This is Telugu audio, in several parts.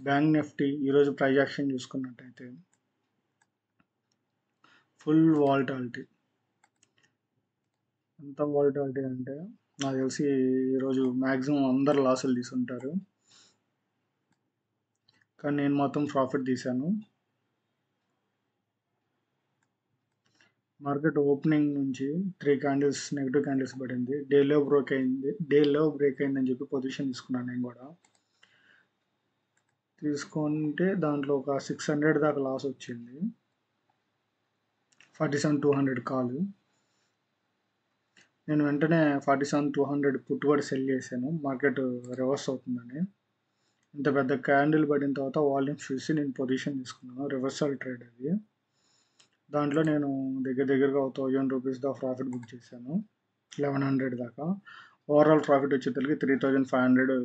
బ్యాంక్ నిఫ్టీ ఈరోజు ప్రైస్ యాక్షన్ చూసుకున్నట్టయితే ఫుల్ వాలటాలిటీ. ఎంత వాలటాలిటీ అంటే నాకు తెలిసి ఈరోజు మ్యాక్సిమం అందరు లాసులు తీసుంటారు, కానీ నేను మాత్రం ప్రాఫిట్ తీశాను. మార్కెట్ ఓపెనింగ్ నుంచి 3 క్యాండిల్స్ నెగిటివ్ క్యాండిల్స్ పడింది. డే లో బ్రేక్ అయిందని చెప్పి పొజిషన్ తీసుకున్నాను నేను కూడా. తీసుకుంటే దాంట్లో ఒక 600 దాకా లాస్ వచ్చింది. 47,200 కాల్. నేను వెంటనే 47,200 పుట్ కూడా సెల్ చేశాను, మార్కెట్ రివర్స్ అవుతుందని. ఇంత పెద్ద క్యాండిల్ పడిన తర్వాత వాల్యూమ్స్ చూసి నేను పొజిషన్ తీసుకున్నాను. రివర్సల్ ట్రేడ్ అది. దాంట్లో నేను దగ్గరగా 1,000 రూపీస్ దాకా ప్రాఫిట్ బుక్ చేశాను, 1,100 దాకా. ఓవరాల్ ప్రాఫిట్ వచ్చేసరికి 3,500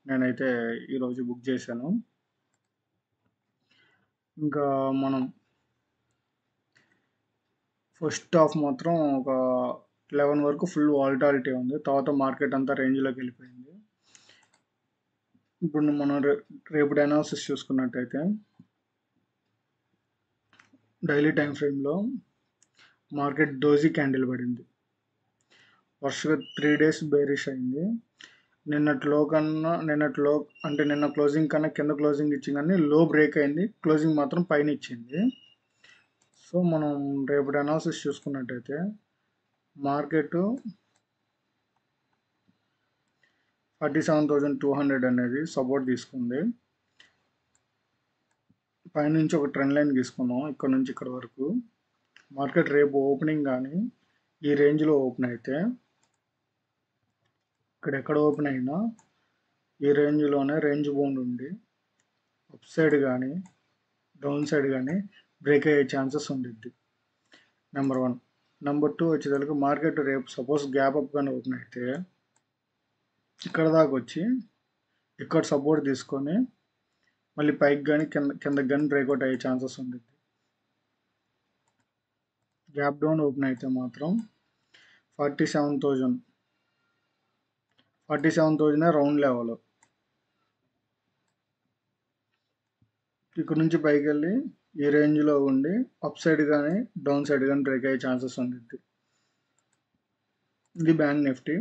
నేనైతే ఈరోజు బుక్ చేశాను. ఇంకా మనం ఫస్ట్ హాఫ్ మాత్రం ఒక 11 వరకు ఫుల్ వాలటాలిటీ ఉంది. తర్వాత మార్కెట్ అంతా రేంజ్లోకి వెళ్ళిపోయింది. ఇప్పుడు మనం రేపటి అనాలిసిస్ చూసుకున్నట్టయితే డైలీ టైం ఫ్రేమ్లో మార్కెట్ డోజీ క్యాండిల్ పడింది. వరుసగా 3 డేస్ బేరిష్ అయింది. నిన్న క్లోజింగ్ కన్నా కింద క్లోజింగ్ ఇచ్చింది, కానీ లో బ్రేక్ అయింది. క్లోజింగ్ మాత్రం పైన ఇచ్చింది. సో మనం రేపటి అనాలిసిస్ చూసుకున్నట్టయితే మార్కెట్ 47,200 అనేది సపోర్ట్ తీసుకుంది. పైనుంచి ఒక ట్రెండ్ లైన్ తీసుకున్నాం ఇక్కడ నుంచి ఇక్కడ వరకు. మార్కెట్ రేపు ఓపెనింగ్ కానీ ఈ రేంజ్లో ఓపెన్ అయితే, ఇక్కడ ఎక్కడ ఓపెన్ అయినా ఈ రేంజ్లోనే రేంజ్ బౌండ్ ఉండి అప్ సైడ్ కానీ డౌన్ సైడ్ కానీ బ్రేక్ అయ్యే ఛాన్సెస్ ఉండిద్ది. నెంబర్ 1. నెంబర్ 2 వచ్చేసరికి మార్కెట్ రేపు సపోజ్ గ్యాప్ అప్ కానీ ఓపెన్ అయితే ఇక్కడ దాకా వచ్చి ఇక్కడ సపోర్ట్ తీసుకొని మళ్ళీ పైకి కానీ కిందకి కానీ బ్రేక్అవుట్ అయ్యే ఛాన్సెస్ ఉండిద్ది. గ్యాప్ డౌన్ ఓపెన్ అయితే మాత్రం 47,000 రౌండ్ లెవెల్. ఇక్కడ నుంచి పైకి వెళ్ళి ఈ రేంజ్లో ఉండి అప్ సైడ్ కానీ డౌన్ సైడ్ కానీ బ్రేక్ అయ్యే ఛాన్సెస్ ఉండిద్ది. ఇది బ్యాంక్ నిఫ్టీ.